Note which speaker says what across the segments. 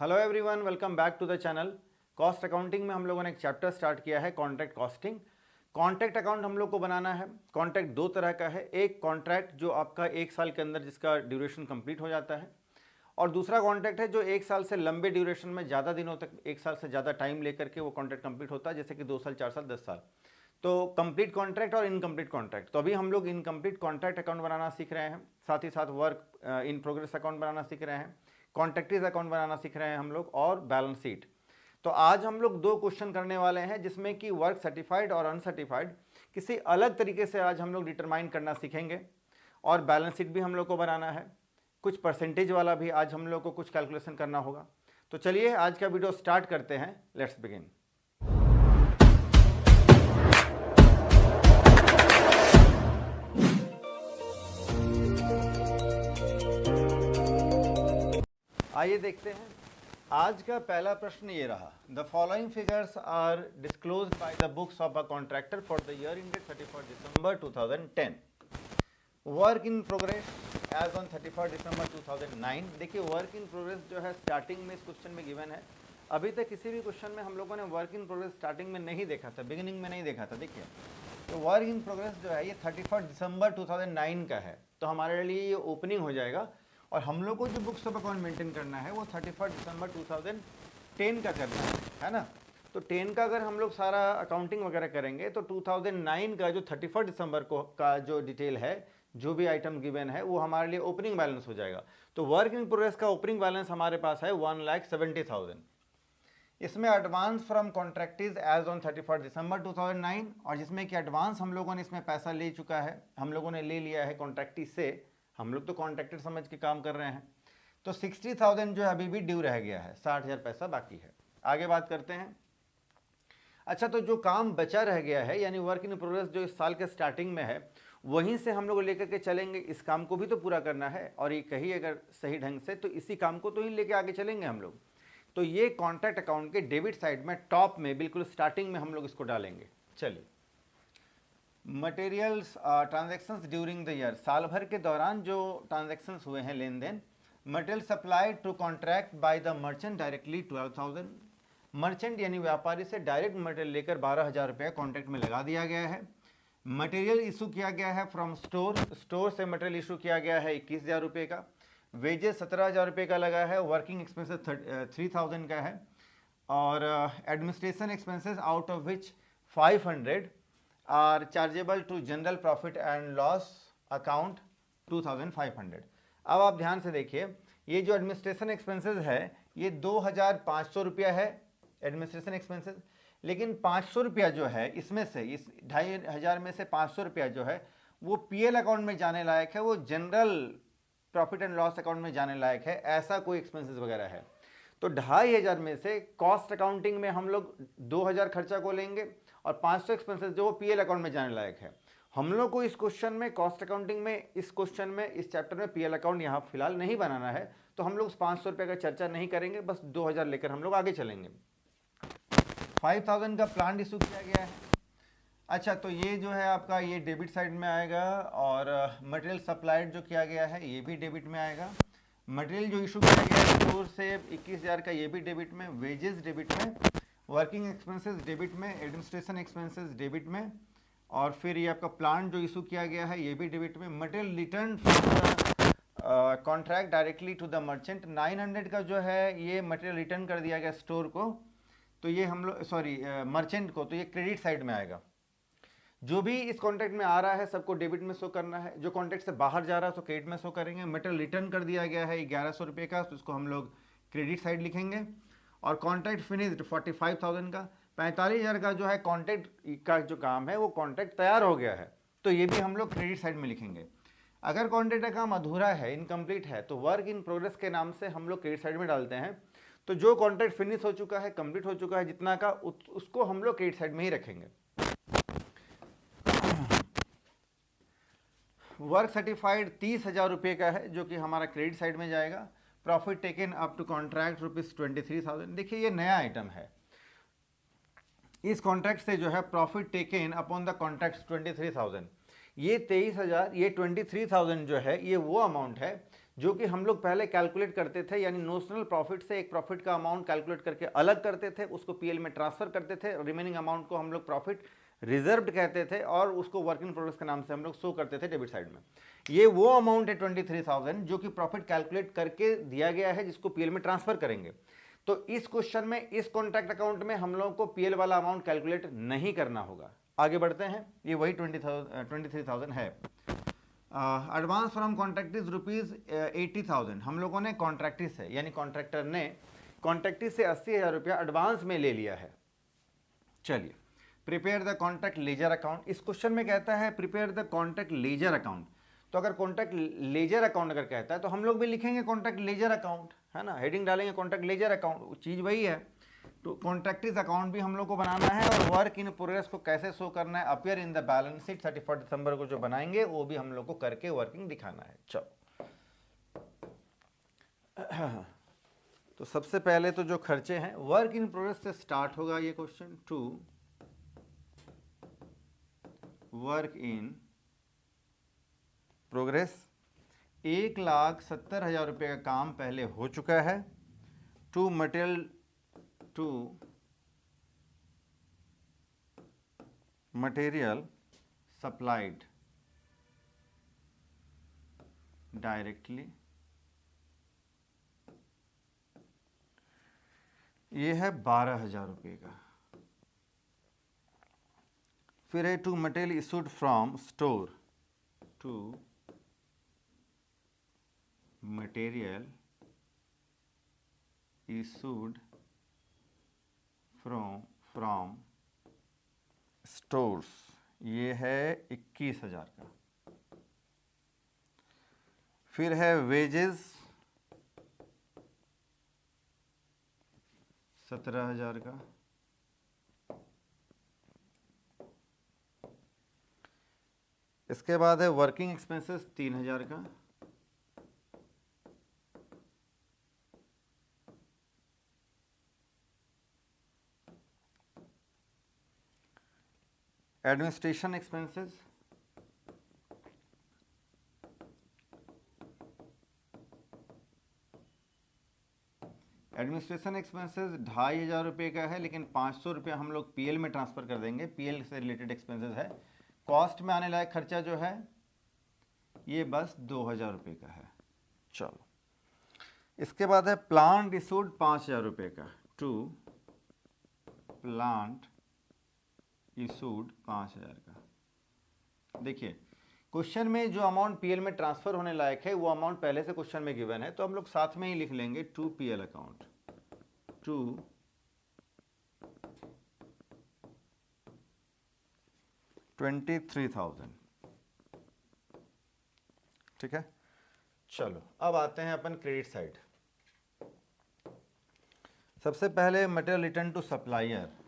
Speaker 1: Hello everyone, welcome back to the channel. Cost accounting में हम लोगों ने एक चैप्टर स्टार्ट किया है, कॉन्ट्रैक्ट कॉस्टिंग। कॉन्ट्रैक्ट अकाउंट हम लोग को बनाना है। कॉन्ट्रैक्ट दो तरह का है, एक कॉन्ट्रैक्ट जो आपका 1 साल के अंदर जिसका ड्यूरेशन कंप्लीट हो जाता है, और दूसरा कॉन्ट्रैक्ट है जो 1 साल से लंबे ड्यूरेशन में ज़्यादा दिनों तक, 1 साल से ज़्यादा टाइम लेकर के वो कॉन्ट्रैक्ट कंप्लीट होता है, जैसे कि 2 साल, 4 साल, 10 साल। तो कंप्लीट कॉन्ट्रैक्ट और इनकम्प्लीट कॉन्ट्रैक्ट। तो अभी हम लोग इनकम्प्लीट कॉन्ट्रैक्ट अकाउंट बनाना सीख रहे हैं, साथ ही साथ वर्क इन प्रोग्रेस अकाउंट बनाना सीख रहे हैं, कॉन्ट्रैक्टीज अकाउंट बनाना सीख रहे हैं हम लोग, और बैलेंस शीट। तो आज हम लोग 2 क्वेश्चन करने वाले हैं, जिसमें कि वर्क सर्टिफाइड और अनसर्टिफाइड किसी अलग तरीके से आज हम लोग डिटरमाइन करना सीखेंगे, और बैलेंस शीट भी हम लोग को बनाना है। कुछ परसेंटेज वाला भी आज हम लोग को कुछ कैलकुलेशन करना होगा। तो चलिए आज का वीडियो स्टार्ट करते हैं। Let's begin. आइए देखते हैं। आज का पहला प्रश्न ये रहा, the following figures are disclosed by the books of a contractor for the year ended 31 December 2010। Work in progress as on 31 December 2009। देखिए, वर्क इन प्रोग्रेस जो है स्टार्टिंग में इस क्वेश्चन में गिवन है। अभी तक किसी भी क्वेश्चन में हम लोगों ने वर्क इन प्रोग्रेस स्टार्टिंग में नहीं देखा था, बिगिनिंग में नहीं देखा था। देखिए, तो वर्क इन प्रोग्रेस जो है ये 31 दिसंबर 2009 का है, तो हमारे लिए ये ओपनिंग हो जाएगा। और हम लोग को जो बुक्स ऑफ अकाउंट मेंटेन करना है वो 31 दिसंबर 2010 का करना है ना। तो 10 का अगर हम लोग सारा अकाउंटिंग वगैरह करेंगे तो 2009 का जो 31 दिसंबर को का जो डिटेल है, जो भी आइटम गिवन है, वो हमारे लिए ओपनिंग बैलेंस हो जाएगा। तो वर्क इन प्रोग्रेस का ओपनिंग बैलेंस हमारे पास है 1,70,000। इसमें advance from कॉन्ट्रैक्टीज as on 31 December 2009, और जिसमें कि एडवांस हम लोगों ने इसमें पैसा ले चुका है, हम लोगों ने ले लिया है कॉन्ट्रैक्टी से, हम लोग तो कॉन्ट्रैक्टर समझ के काम कर रहे हैं। तो 60,000 जो अभी भी ड्यू रह गया है, 60,000 पैसा बाकी है। आगे बात करते हैं। अच्छा, तो जो काम बचा रह गया है, यानी वर्क इन प्रोग्रेस जो इस साल के स्टार्टिंग में है, वहीं से हम लोग लेकर के चलेंगे। इस काम को भी तो पूरा करना है, और ये कही अगर सही ढंग से तो इसी काम को तो ही लेके आगे चलेंगे हम लोग। तो ये कॉन्ट्रैक्ट अकाउंट के डेबिट साइड में टॉप में बिल्कुल स्टार्टिंग में हम लोग इसको डालेंगे। चलिए, materials transactions during the year, साल भर के दौरान जो ट्रांजैक्शंस हुए हैं, लेन देन। Material supplied to contract by the merchant directly 12,000। Merchant यानी व्यापारी से डायरेक्ट मटेरियल लेकर 12,000 रुपया कॉन्ट्रैक्ट में लगा दिया गया है। मटेरियल इशू किया गया है फ्रॉम स्टोर, स्टोर से मटेरियल इशू किया गया है 21,000 रुपये का। वेजेस 17,000 रुपये का लगा है। वर्किंग एक्सपेंसेस 3,000 का है। और administration expenses out of which 500 are chargeable to general profit and loss account 2,500। अब आप ध्यान से देखिए, ये जो एडमिनिस्ट्रेशन एक्सपेंसेस है ये 2,500 रुपया है एडमिनिस्ट्रेशन एक्सपेंसेस, लेकिन 500 रुपया जो है इसमें से, इस 2,500 में से 500 रुपया जो है वो पीएल अकाउंट में जाने लायक है, वो general profit and loss account में जाने लायक है, ऐसा कोई एक्सपेंसेस वगैरह है। तो 2,500 में से कॉस्ट अकाउंटिंग में हम लोग 2,000 खर्चा को लेंगे, और 500 एक्सपेंसेस जो वो पीएल अकाउंट में जाने लायक है। हम लोग को इस क्वेश्चन में, कॉस्ट अकाउंटिंग में, इस क्वेश्चन में, इस चैप्टर में पीएल अकाउंट यहाँ फिलहाल नहीं बनाना है, तो हम लोग 500 रुपये का चर्चा नहीं करेंगे, बस 2,000 लेकर हम लोग आगे चलेंगे। 5,000 का प्लान इशू किया गया है। अच्छा, तो ये जो है आपका ये डेबिट साइड में आएगा, और मटेरियल सप्लाइड जो किया गया है ये भी डेबिट में आएगा। मटेरियल जो इशू किया गया है स्टोर से 21,000 का, ये भी डेबिट में। वेजेस डेबिट में। वर्किंग एक्सपेंसेस डेबिट में। एडमिनिस्ट्रेशन एक्सपेंसेस डेबिट में। और फिर ये आपका प्लांट जो इशू किया गया है ये भी डेबिट में। Material return contract directly to the merchant 900 का जो है ये मटेरियल रिटर्न कर दिया गया स्टोर को, तो ये हम लोग मर्चेंट को, तो ये क्रेडिट साइड में आएगा। जो भी इस कॉन्ट्रैक्ट में आ रहा है सबको डेबिट में शो करना है, जो कॉन्ट्रैक्ट से बाहर जा रहा है तो क्रेडिट में शो करेंगे। मटेरियल रिटर्न कर दिया गया है 1,100 रुपये का, तो उसको हम लोग क्रेडिट साइड लिखेंगे। और कॉन्ट्रैक्ट फिनिश्ड 45,000 का, 45,000 का जो है कॉन्ट्रैक्ट का जो काम है वो कॉन्ट्रैक्ट तैयार हो गया है, तो ये भी हम लोग क्रेडिट साइड में लिखेंगे। अगर कॉन्ट्रैक्ट का काम अधूरा है, इनकम्प्लीट है, तो वर्क इन प्रोग्रेस के नाम से हम लोग क्रेडिट साइड में डालते हैं। तो जो कॉन्ट्रैक्ट फिनिश हो चुका है, कंप्लीट हो चुका है जितना का, उसको हम लोग क्रेडिट साइड में ही रखेंगे। वर्क सर्टिफाइड 30,000 रुपये का है, जो कि हमारा क्रेडिट साइड में जाएगा। Profit taken up to contract ₹23,000। देखिए, ये नया आइटम है। इस कॉन्ट्रैक्ट से जो है profit taken upon the contract 23,000। ये 23,000, ये 23,000 जो है ये वो अमाउंट है जो कि हम लोग पहले कैलकुलेट करते थे, यानी नोशनल प्रॉफिट से एक प्रॉफिट का अमाउंट कैलकुलेट करके अलग करते थे, उसको पीएल में ट्रांसफर करते थे, रिमेनिंग अमाउंट को हम लोग प्रॉफिट रिजर्व्ड कहते थे और उसको वर्क इन प्रोग्रेस के नाम से हम लोग शो करते थे डेबिट साइड में। ये वो अमाउंट है 23,000 जो कि प्रॉफिट कैलकुलेट करके दिया गया है, जिसको पीएल में ट्रांसफर करेंगे। तो इस क्वेश्चन में इस कॉन्ट्रैक्ट अकाउंट में हम लोगों को पीएल वाला अमाउंट कैलकुलेट नहीं करना होगा। आगे बढ़ते हैं, ये वही 23,000 है। एडवांस फ्रॉम कॉन्ट्रैक्टिस रुपीज 80,000, हम लोगों ने कॉन्ट्रैक्टिस है यानी कॉन्ट्रैक्टर ने कॉन्ट्रैक्टिस से 80,000 रुपया एडवांस में ले लिया है। चलिए, prepare the contract ledger account, इस क्वेश्चन में कहता है prepare the contract ledger account. तो अगर कॉन्ट्रैक्ट लेजर अकाउंट अगर कहता है तो हम लोग भी लिखेंगे कॉन्ट्रैक्ट लेजर अकाउंट, है ना, हेडिंग डालेंगे कॉन्ट्रैक्ट लेजर अकाउंट, चीज़ वही है। तो कॉन्ट्रैक्टिस अकाउंट भी हम लोग को बनाना है और वर्क इन प्रोग्रेस को कैसे शो करना है, appear in the balance sheet 31 दिसंबर को जो बनाएंगे वो भी हम लोग को करके वर्किंग दिखाना है। चलो, तो सबसे पहले तो जो खर्चे हैं वर्क इन प्रोग्रेस से स्टार्ट होगा ये question. To work in progress, 1,70,000 रुपये का काम पहले हो चुका है। टू मटेरियल सप्लाइड डायरेक्टली, ये है 12,000 रुपये का। फिर है to material issued from store, to material issued from stores, ये है 21,000 का। फिर है वेजेस 17,000 का। इसके बाद है वर्किंग एक्सपेंसेस 3,000 का। एडमिनिस्ट्रेशन एक्सपेंसेस, एडमिनिस्ट्रेशन एक्सपेंसेस 2,500 रुपये का है, लेकिन 500 रुपये हम लोग पीएल में ट्रांसफर कर देंगे, पीएल से रिलेटेड एक्सपेंसेस है। कॉस्ट में आने लायक खर्चा जो है ये बस 2,000 रुपये का है। चलो, इसके बाद है प्लांट इशूड 5,000 रुपये का। टू प्लांट इशूड 5,000 का। देखिए, क्वेश्चन में जो अमाउंट पीएल में ट्रांसफर होने लायक है वो अमाउंट पहले से क्वेश्चन में गिवन है, तो हम लोग साथ में ही लिख लेंगे टू पीएल अकाउंट, टू 23,000। ठीक है, चलो अब आते हैं अपन क्रेडिट साइड। सबसे पहले material return to supplier,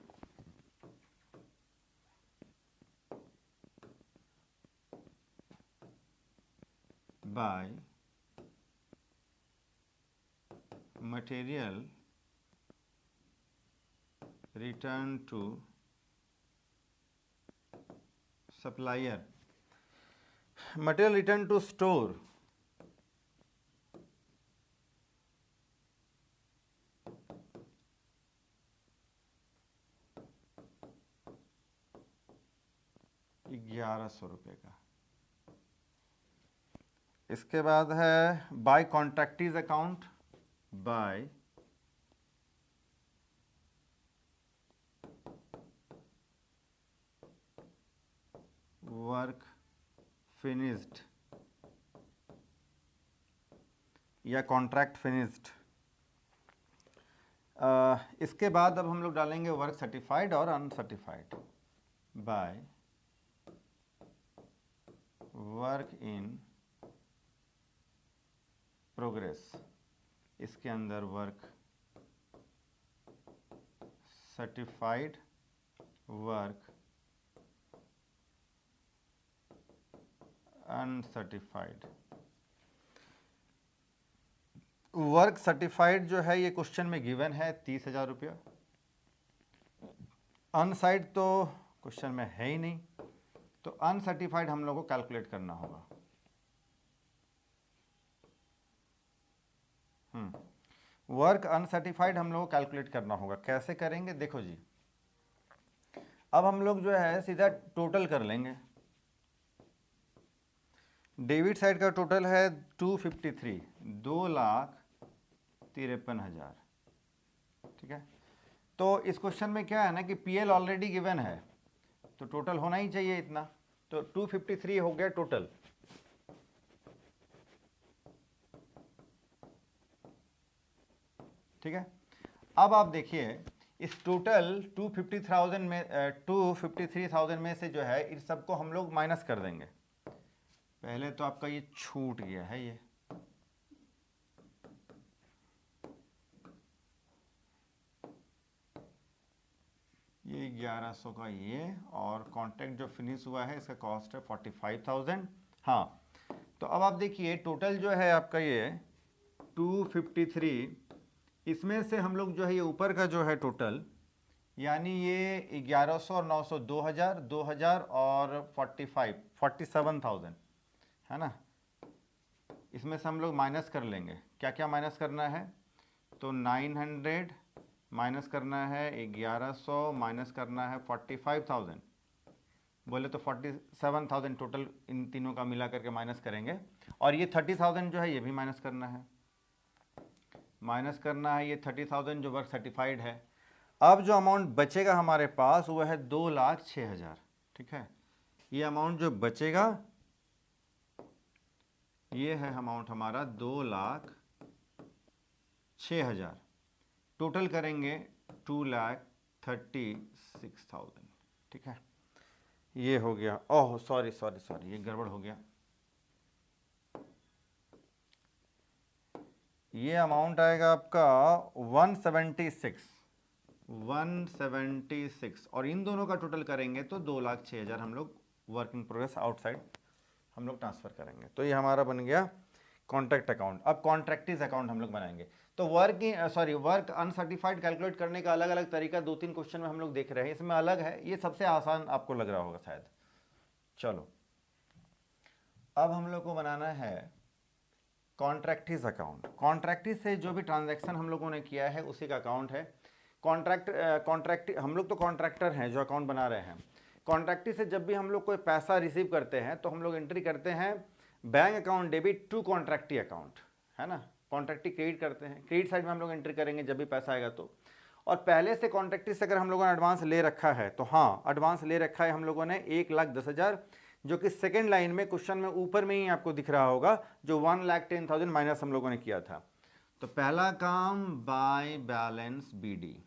Speaker 1: by material return to supplier, material return to store, ₹1,100 का। इसके बाद है by contractees account, by work finished या कॉन्ट्रैक्ट फिनिश्ड। इसके बाद अब हम लोग डालेंगे वर्क सर्टिफाइड और uncertified, by work in progress. इसके अंदर work certified, work uncertified. Work certified जो है ये क्वेश्चन में गिवन है 30,000 रुपया। अनसाइड तो क्वेश्चन में है ही नहीं, तो अनसर्टिफाइड हम लोग को कैलकुलेट करना होगा। वर्क अनसर्टिफाइड हम लोग को कैलकुलेट करना होगा। कैसे करेंगे देखो जी, अब हम लोग जो है सीधा टोटल कर लेंगे। डेबिट साइड का टोटल है 253, 2,53,000, ठीक है। तो इस क्वेश्चन में क्या है ना कि पीएल ऑलरेडी गिवन है, तो टोटल होना ही चाहिए इतना, तो 253 हो गया टोटल। ठीक है, अब आप देखिए इस टोटल 253,000 में से जो है इन सबको हम लोग माइनस कर देंगे। पहले तो आपका ये छूट गया है, ये 1100 का ये, और कॉन्ट्रैक्ट जो फिनिश हुआ है इसका कॉस्ट है 45,000। हाँ, तो अब आप देखिए टोटल जो है आपका ये 253, इसमें से हम लोग जो है ये ऊपर का जो है टोटल, यानी ये 1100 और 900 2000, 2000 और 47,000 है ना। इसमें से हम लोग माइनस कर लेंगे, क्या क्या माइनस करना है, तो 900 माइनस करना है, 1100 माइनस करना है 45,000, बोले तो 47,000 टोटल इन तीनों का मिला करके माइनस करेंगे। और ये 30,000 जो है ये भी माइनस करना है, ये 30,000 जो वर्क सर्टिफाइड है। अब जो अमाउंट बचेगा हमारे पास वो है 2,06,000, ठीक है। ये अमाउंट जो बचेगा ये है अमाउंट हमारा 2,06,000, टोटल करेंगे 2,36,000, ठीक है। ये हो गया, ओह सॉरी ये गड़बड़ हो गया। ये अमाउंट आएगा आपका 176 और इन दोनों का टोटल करेंगे तो 2,06,000 हम लोग वर्क इन प्रोग्रेस आउटसाइड हम लोग ट्रांसफर करेंगे। तो ये हमारा बन गया कॉन्ट्रैक्ट अकाउंट। अब कॉन्ट्रैक्टिस अकाउंट हम लोग बनाएंगे। तो वर्क अनसर्टिफाइड कैलकुलेट करने का अलग अलग तरीका 2-3 क्वेश्चन में हम लोग देख रहे हैं, इसमें अलग है, ये सबसे आसान आपको लग रहा होगा शायद। चलो अब हम लोग को बनाना है कॉन्ट्रैक्टिस अकाउंट। कॉन्ट्रैक्टिस से जो भी ट्रांजैक्शन हम लोगों ने किया है उसी का अकाउंट है। कॉन्ट्रैक्ट हम लोग तो कॉन्ट्रैक्टर हैं जो अकाउंट बना रहे हैं। कॉन्ट्रैक्टिस से जब भी हम लोग कोई पैसा रिसीव करते हैं तो हम लोग एंट्री करते हैं bank account debit to contractee account, है ना। कॉन्ट्रैक्टी क्रेडिट करते हैं, क्रेडिट साइड में हम लोग एंट्री करेंगे जब भी पैसा आएगा तो। और पहले से कॉन्ट्रैक्टी से अगर हम लोगों ने एडवांस ले रखा है तो हाँ, एडवांस ले रखा है हम लोगों ने 1,10,000, जो कि सेकेंड लाइन में क्वेश्चन में ऊपर में ही आपको दिख रहा होगा, जो 1,10,000 माइनस हम लोगों ने किया था। तो पहला काम बाय बैलेंस बीडी,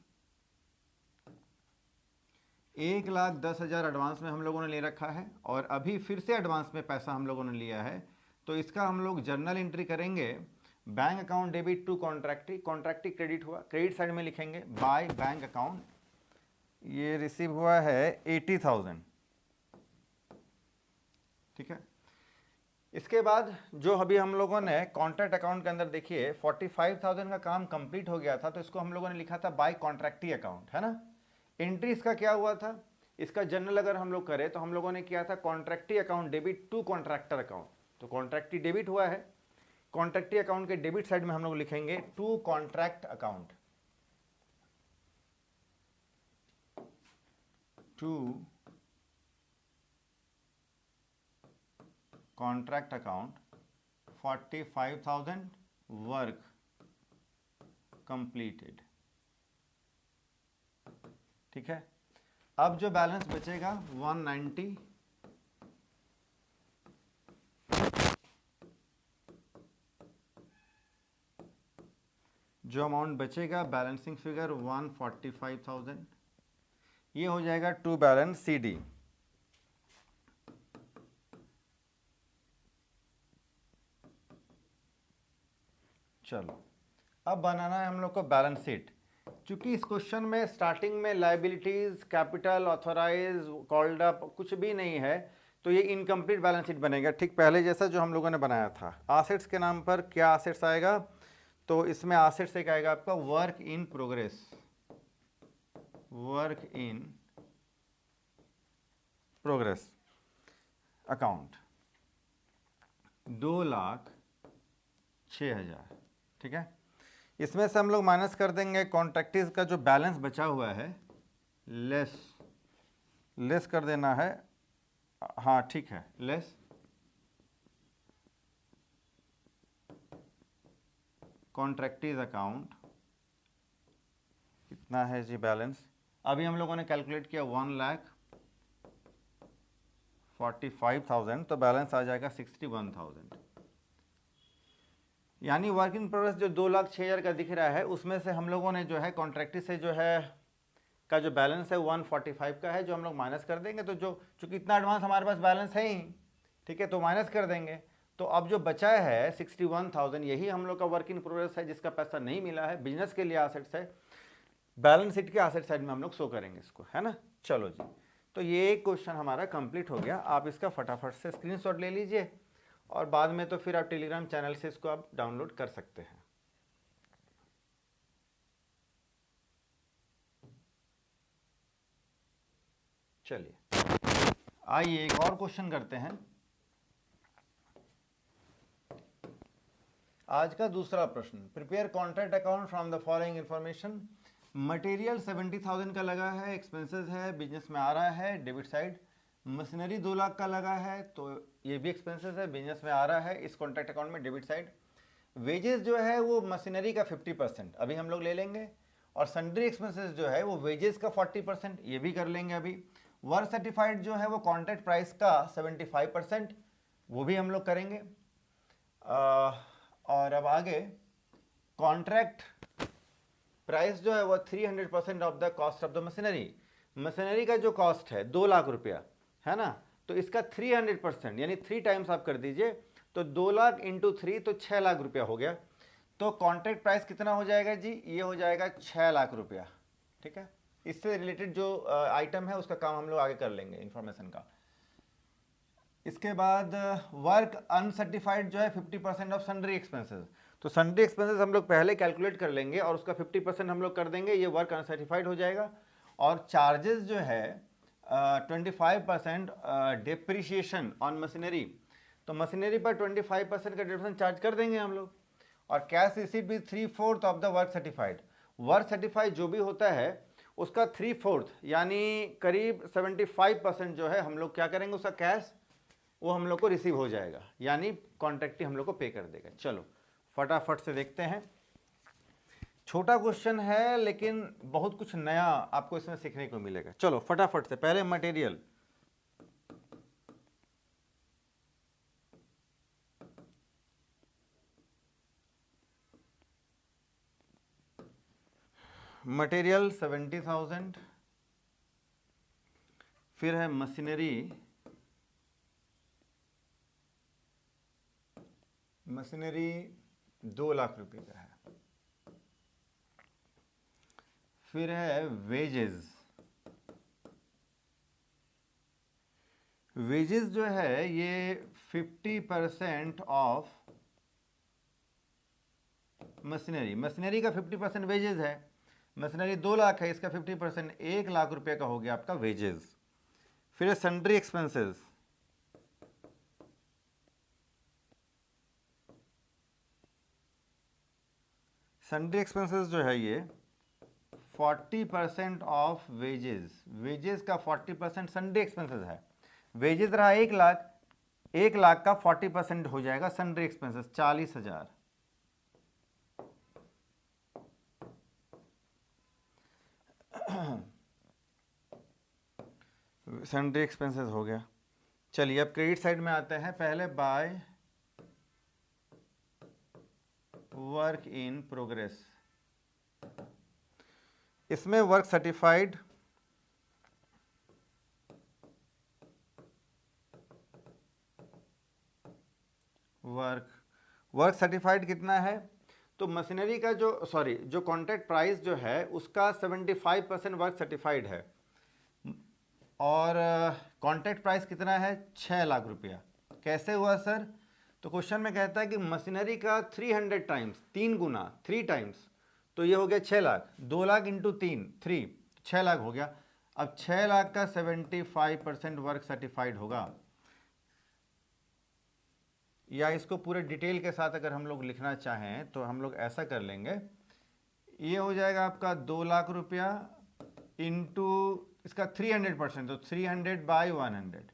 Speaker 1: 1,10,000 एडवांस में हम लोगों ने ले रखा है और अभी फिर से एडवांस में पैसा हम लोगों ने लिया है, तो इसका हम लोग जर्नल एंट्री करेंगे bank account debit to contractee credit हुआ, क्रेडिट साइड में लिखेंगे बाय बैंक अकाउंट, ये रिसीव हुआ है 80,000, ठीक है। इसके बाद जो अभी हम लोगों ने कॉन्ट्रैक्ट अकाउंट के अंदर देखिए 45,000 का काम कंप्लीट हो गया था, तो इसको हम लोगों ने लिखा था बाय कॉन्ट्रैक्टी अकाउंट, है ना। एंट्री इसका क्या हुआ था, इसका जनरल अगर हम लोग करें तो हम लोगों ने किया था contractee account debit to contractor account, तो कॉन्ट्रैक्टी डेबिट हुआ है। कॉन्ट्रैक्टी अकाउंट के डेबिट साइड में हम लोग लिखेंगे to contract account, to contract account 45,000 work completed, ठीक है। अब जो बैलेंस बचेगा 190, जो अमाउंट बचेगा बैलेंसिंग फिगर 145,000, ये हो जाएगा टू बैलेंस सीडी। चलो अब बनाना है हम लोग को बैलेंस शीट। क्योंकि इस क्वेश्चन में स्टार्टिंग में liabilities, capital, authorise, called up कुछ भी नहीं है, तो ये इनकम्प्लीट बैलेंस शीट बनेगा, ठीक पहले जैसा जो हम लोगों ने बनाया था। एसेट्स के नाम पर क्या एसेट्स आएगा, तो इसमें एसेट्स एक आएगा आपका work in progress, work in progress account 2,06,000, ठीक है। इसमें से हम लोग माइनस कर देंगे कॉन्ट्रैक्टीज का जो बैलेंस बचा हुआ है, लेस कर देना है, हाँ ठीक है, लेस कॉन्ट्रैक्टीज अकाउंट कितना है जी बैलेंस, अभी हम लोगों ने कैलकुलेट किया 1,45,000, तो बैलेंस आ जाएगा 61,000। यानी वर्क इन प्रोग्रेस जो 2,06,000 का दिख रहा है उसमें से हम लोगों ने जो है कॉन्ट्रैक्टी से जो है का जो बैलेंस है 145 का है, जो हम लोग माइनस कर देंगे। तो जो चूँकि इतना एडवांस हमारे पास बैलेंस है ही, ठीक है, तो माइनस कर देंगे। तो अब जो बचा है 61,000, यही हम लोग का वर्क इन प्रोग्रेस है, जिसका पैसा नहीं मिला है, बिजनेस के लिए एसेट्स है, बैलेंस शीट के एसेट साइड में हम लोग शो करेंगे इसको, है ना। चलो जी, तो ये एक क्वेश्चन हमारा कंप्लीट हो गया। आप इसका फटाफट से स्क्रीनशॉट ले लीजिए और बाद में तो फिर आप टेलीग्राम चैनल से इसको आप डाउनलोड कर सकते हैं। चलिए आइए एक और क्वेश्चन करते हैं। आज का दूसरा प्रश्न, prepare contract account from the following information. Material 70,000 का लगा है, एक्सपेंसेस है, बिजनेस में आ रहा है, डेबिट साइड। मशीनरी 2 लाख का लगा है, तो ये भी एक्सपेंसेस है, बिजनेस में आ रहा है, इस कॉन्ट्रैक्ट अकाउंट में डेबिट साइड। वेजेस जो है वो मशीनरी का 50% अभी हम लोग ले लेंगे, और सन्ड्री एक्सपेंसेस जो है वो वेजेस का 40% ये भी कर लेंगे अभी। वर्क सर्टिफाइड जो है वो कॉन्ट्रैक्ट प्राइस का 75% वो भी हम लोग करेंगे। और अब आगे कॉन्ट्रैक्ट प्राइस जो है वो 300% of the cost of the machinery. Machinery का जो कॉस्ट है 2 लाख रुपया, है ना, तो इसका 300% यानी 3 टाइम्स आप कर दीजिए, तो 2 लाख इंटू 3 तो 6 लाख रुपया हो गया। तो कॉन्ट्रैक्ट प्राइस कितना हो जाएगा जी, ये हो जाएगा 6 लाख रुपया, ठीक है। इससे रिलेटेड जो आइटम है उसका काम हम लोग आगे कर लेंगे इंफॉर्मेशन का। इसके बाद वर्क अनसर्टिफाइड जो है 50% ऑफ सन्ड्री एक्सपेंसेस। तो सन्ड्री एक्सपेंसेस हम लोग पहले कैलकुलेट कर लेंगे और उसका 50% हम लोग कर देंगे, ये वर्क अनसर्टिफाइड हो जाएगा। और चार्जेस जो है 25% डिप्रिशिएशन ऑन मशीनरी, तो मशीनरी पर 25% का डिप्रिसिएशन चार्ज कर देंगे हम लोग। और कैश रिसीट भी 3/4 of the work certified. Work certified जो भी होता है उसका 3/4 यानी करीब 75% जो है हम लोग क्या करेंगे, उसका कैश वो हम लोग को रिसीव हो जाएगा, यानी कॉन्ट्रैक्टी हम लोग को पे कर देगा। चलो फटाफट से देखते हैं। छोटा क्वेश्चन है लेकिन बहुत कुछ नया आपको इसमें सीखने को मिलेगा। चलो फटाफट से, पहले मटेरियल, मटेरियल 70,000, फिर है मशीनरी, मशीनरी 2 लाख रुपए का है, फिर है वेजेस, वेजेस जो है ये 50% ऑफ मशीनरी, मशीनरी का 50% वेजेस है, मशीनरी 2 लाख है, इसका 50% 1 लाख रुपए का हो गया आपका वेजेस। फिर है सन्ड्री एक्सपेंसेस, सन्ड्री एक्सपेंसेस जो है ये 40% ऑफ वेजेस, वेजेस का 40% सन्ड्री एक्सपेंसेस है। वेजेस रहा 1 लाख, 1 लाख का 40% हो जाएगा सन्ड्री एक्सपेंसेस 40,000। सन्ड्री एक्सपेंसेस हो गया। चलिए अब क्रेडिट साइड में आते हैं। पहले बाय वर्क इन प्रोग्रेस, इसमें वर्क सर्टिफाइड वर्क सर्टिफाइड कितना है, तो मशीनरी का जो कॉन्ट्रैक्ट प्राइस जो है उसका 75% वर्क सर्टिफाइड है, और कॉन्ट्रैक्ट प्राइस कितना है 6 लाख रुपया। कैसे हुआ सर, तो क्वेश्चन में कहता है कि मशीनरी का 300 टाइम्स, 3 गुना 3 टाइम्स, तो ये हो गया 6 लाख, 2 लाख इंटू 3 6 लाख हो गया। अब 6 लाख का 75% वर्क सर्टिफाइड होगा, या इसको पूरे डिटेल के साथ अगर हम लोग लिखना चाहें तो हम लोग ऐसा कर लेंगे ये हो जाएगा आपका 2 लाख रुपया इंटू इसका 300%, तो 300/100,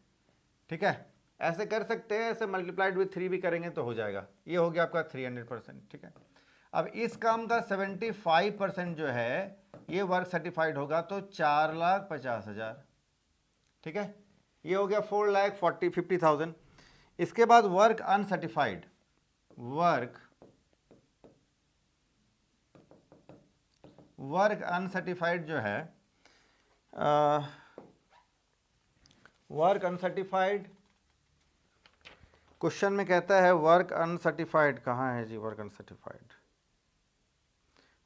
Speaker 1: ठीक है। ऐसे कर सकते हैं, ऐसे मल्टीप्लाइड विथ 3 भी करेंगे तो हो जाएगा। ये हो गया आपका 300%, ठीक है। अब इस काम का 75% जो है ये वर्क सर्टिफाइड होगा, तो 4,50,000, ठीक है। ये हो गया 4,50,000। इसके बाद वर्क अनसर्टिफाइड, वर्क अनसर्टिफाइड जो है, वर्क अनसर्टिफाइड क्वेश्चन में कहता है वर्क अनसर्टिफाइड, कहाँ है जी वर्क अनसर्टिफाइड?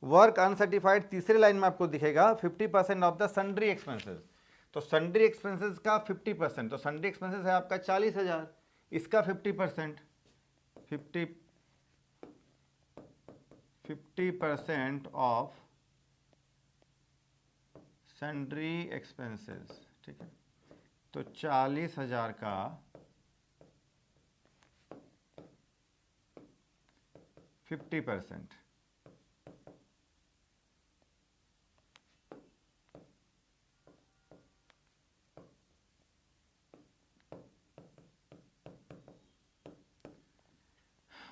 Speaker 1: वर्क अनसर्टिफाइड तीसरी लाइन में आपको दिखेगा 50% ऑफ द सन्ड्री एक्सपेंसेस। तो सन्ड्री एक्सपेंसेस का 50%, तो सन्ड्री एक्सपेंसेस है आपका 40,000, इसका 50%, 50% ऑफ सन्ड्री एक्सपेंसेस, ठीक है। तो 40,000 का 50%,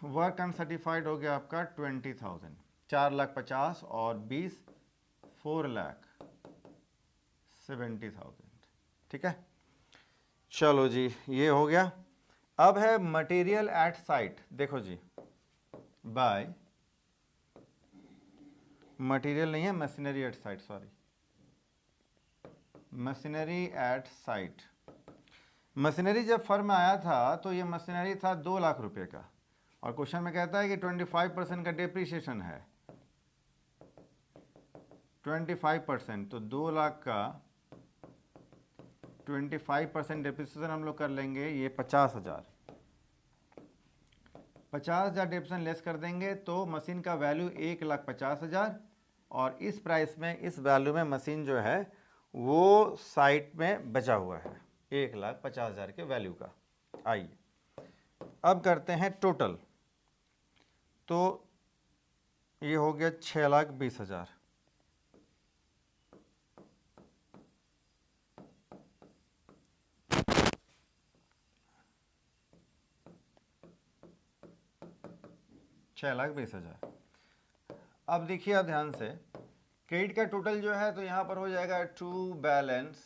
Speaker 1: वर्क अनसर्टिफाइड हो गया आपका 20,000, 4,50,000 और 20, 4,70,000, ठीक है। चलो जी, ये हो गया। अब है मटेरियल एट साइट। देखो जी, बाय मटेरियल नहीं है, machinery at site, sorry, machinery at site. Machinery जब फर्म में आया था तो ये मशीनरी था 2 लाख रुपए का, और क्वेश्चन में कहता है कि 25% का डेप्रीशिएशन है, 25%, तो 2 लाख का 25% डेप्रीशिएशन हम लोग कर लेंगे, ये 50,000, 50,000 डेप्रीशिएशन लेस कर देंगे तो मशीन का वैल्यू 1,50,000, और इस प्राइस में, इस वैल्यू में मशीन जो है वो साइट में बचा हुआ है 1,50,000 के वैल्यू का। आइए अब करते हैं टोटल, तो ये हो गया 6,20,000, अब देखिए आप ध्यान से, क्रेडिट का टोटल जो है तो यहां पर हो जाएगा टू बैलेंस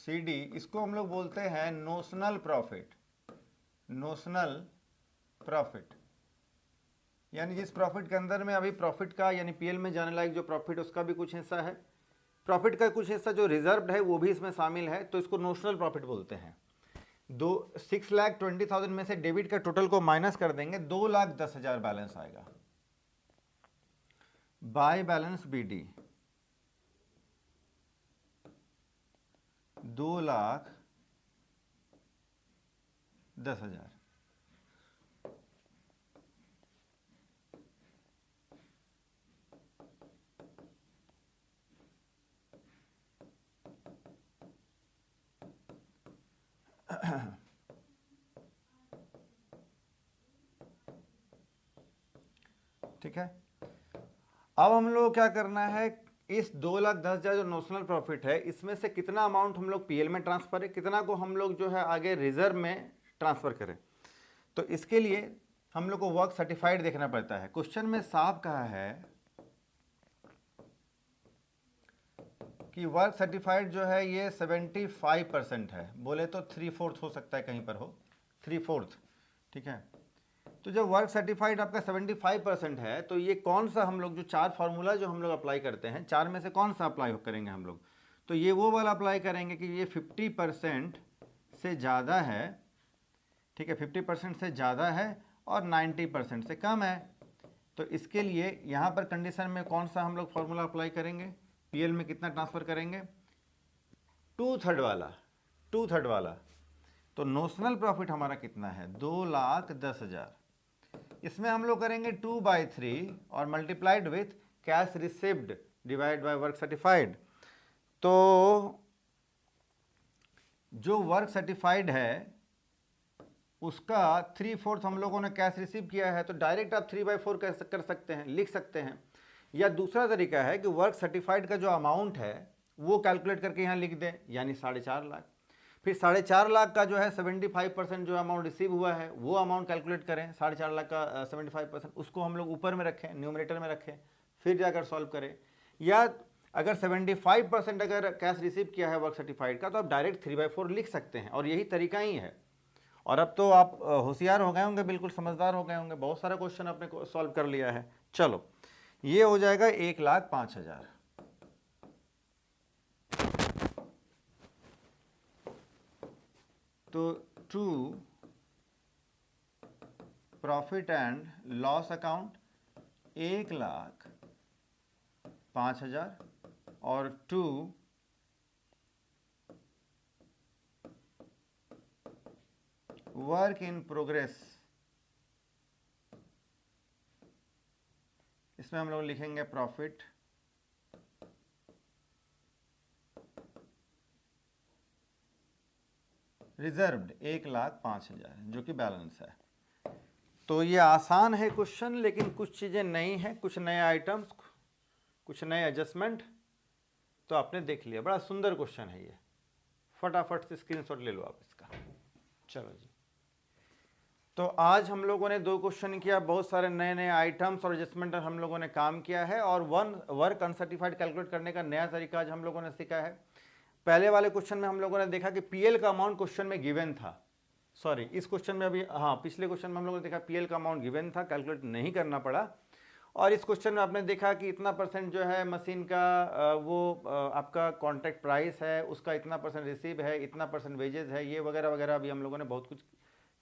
Speaker 1: CD, इसको हम लोग बोलते हैं नोशनल प्रॉफिट, नोशनल प्रॉफिट, यानी जिस प्रॉफिट के अंदर में अभी प्रॉफिट का यानी PL में जाने लायक जो प्रॉफिट उसका भी कुछ हिस्सा है, प्रॉफिट का कुछ हिस्सा जो रिजर्व्ड है वो भी इसमें शामिल है, तो इसको नोशनल प्रॉफिट बोलते हैं। 6,20,000 में से डेबिट का टोटल को माइनस कर देंगे, 2,10,000 बैलेंस आएगा। बाय बैलेंस BD 2,10,000, ठीक है। अब हम लोग क्या करना है, इस 2,10,000 जो नोशनल प्रॉफिट है इसमें से कितना अमाउंट हम लोग PL में ट्रांसफर है, कितना को हम लोग जो है आगे रिजर्व में ट्रांसफर करें। तो इसके लिए हम लोग को वर्क सर्टिफाइड देखना पड़ता है। क्वेश्चन में साफ कहा है कि वर्क सर्टिफाइड जो है ये 75% है, बोले तो 3/4 हो सकता है, कहीं पर हो 3/4, ठीक है। तो जब वर्क सर्टिफाइड आपका 75% है तो ये कौन सा हम लोग जो 4 फार्मूला जो हम लोग अप्लाई करते हैं, 4 में से कौन सा अप्लाई करेंगे हम लोग, तो ये वो वाला अप्लाई करेंगे कि ये 50% से ज़्यादा है, ठीक है, 50% से ज़्यादा है और 90% से कम है। तो इसके लिए यहाँ पर कंडीशन में कौन सा हम लोग फार्मूला अप्लाई करेंगे, PL में कितना ट्रांसफ़र करेंगे, 2/3 वाला, 2/3 वाला। तो नोशनल प्रॉफिट हमारा कितना है, 2,10,000, इसमें हम लोग करेंगे 2/3 और multiplied with cash received divide by work certified. तो जो वर्क सर्टिफाइड है उसका 3/4 हम लोगों ने कैश रिसीव किया है, तो डायरेक्ट आप 3/4 कर सकते हैं, लिख सकते हैं। या दूसरा तरीका है कि वर्क सर्टिफाइड का जो अमाउंट है वो कैलकुलेट करके यहाँ लिख दें, यानी 4.5 लाख। फिर 4.5 लाख का जो है 75% जो अमाउंट रिसीव हुआ है वो अमाउंट कैलकुलेट करें, 4.5 लाख का 75%, उसको हम लोग ऊपर में रखें, न्यूमरेटर में रखें, फिर जाकर सॉल्व करें। या अगर 75% अगर कैश रिसीव किया है वर्क सर्टिफाइड का, तो आप डायरेक्ट 3/4 लिख सकते हैं, और यही तरीका ही है। और अब तो आप होशियार हो गए होंगे, बिल्कुल समझदार हो गए होंगे, बहुत सारा क्वेश्चन आपने सॉल्व कर लिया है। चलो, ये हो जाएगा 1,05,000। तो to profit and loss account 1,05,000 और टू वर्क इन प्रोग्रेस, इसमें हम लोग लिखेंगे प्रॉफिट रिजर्व्ड 1,05,000 जो कि बैलेंस है। तो ये आसान है क्वेश्चन, लेकिन कुछ चीज़ें नई हैं, कुछ नए आइटम्स, कुछ नए एडजस्टमेंट तो आपने देख लिया। बड़ा सुंदर क्वेश्चन है ये, फटाफट से स्क्रीनशॉट ले लो आप इसका। चलो जी, तो आज हम लोगों ने 2 क्वेश्चन किया, बहुत सारे नए नए आइटम्स और एडजस्टमेंट हम लोगों ने काम किया है, और वर्क अनसर्टिफाइड कैलकुलेट करने का नया तरीका आज हम लोगों ने सीखा है। पहले वाले क्वेश्चन में हम लोगों ने देखा कि पीएल का अमाउंट क्वेश्चन में गिवन था, सॉरी इस क्वेश्चन में अभी, हाँ पिछले क्वेश्चन में हम लोगों ने देखा पीएल का अमाउंट गिवन था, कैलकुलेट नहीं करना पड़ा। और इस क्वेश्चन में आपने देखा कि इतना % जो है मशीन का वो आपका कॉन्ट्रैक्ट प्राइस है, उसका इतना % रिसीव है, इतना % वेजेस है, ये वगैरह वगैरह अभी हम लोगों ने बहुत कुछ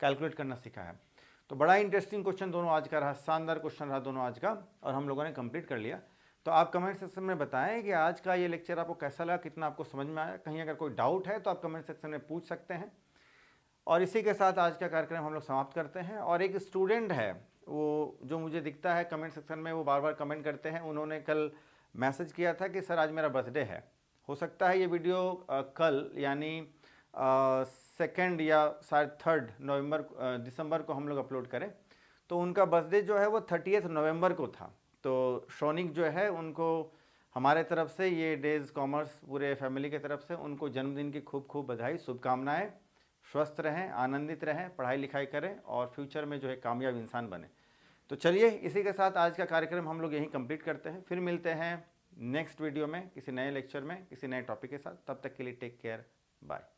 Speaker 1: कैलकुलेट करना सीखा है। तो बड़ा इंटरेस्टिंग क्वेश्चन दोनों आज का रहा, शानदार क्वेश्चन रहा दोनों आज का, और हम लोगों ने कंप्लीट कर लिया। तो आप कमेंट सेक्शन में बताएं कि आज का ये लेक्चर आपको कैसा लगा, कितना आपको समझ में आया। कहीं अगर कोई डाउट है तो आप कमेंट सेक्शन में पूछ सकते हैं। और इसी के साथ आज का कार्यक्रम हम लोग समाप्त करते हैं। और एक स्टूडेंट है वो, जो मुझे दिखता है कमेंट सेक्शन में, वो बार बार कमेंट करते हैं, उन्होंने कल मैसेज किया था कि सर आज मेरा बर्थडे है। हो सकता है ये वीडियो कल यानी 2 या शायद 3 दिसंबर को हम लोग अपलोड करें। तो उनका बर्थडे जो है वो 30 नवंबर को था। तो शौनिक जो है उनको हमारे तरफ से, ये डेज कॉमर्स पूरे फैमिली की तरफ से उनको जन्मदिन की खूब खूब बधाई, शुभकामनाएं। स्वस्थ रहें, आनंदित रहें, पढ़ाई लिखाई करें और फ्यूचर में जो है कामयाब इंसान बने। तो चलिए, इसी के साथ आज का कार्यक्रम हम लोग यहीं कंप्लीट करते हैं। फिर मिलते हैं नेक्स्ट वीडियो में किसी नए लेक्चर में किसी नए टॉपिक के साथ। तब तक के लिए टेक केयर, बाय।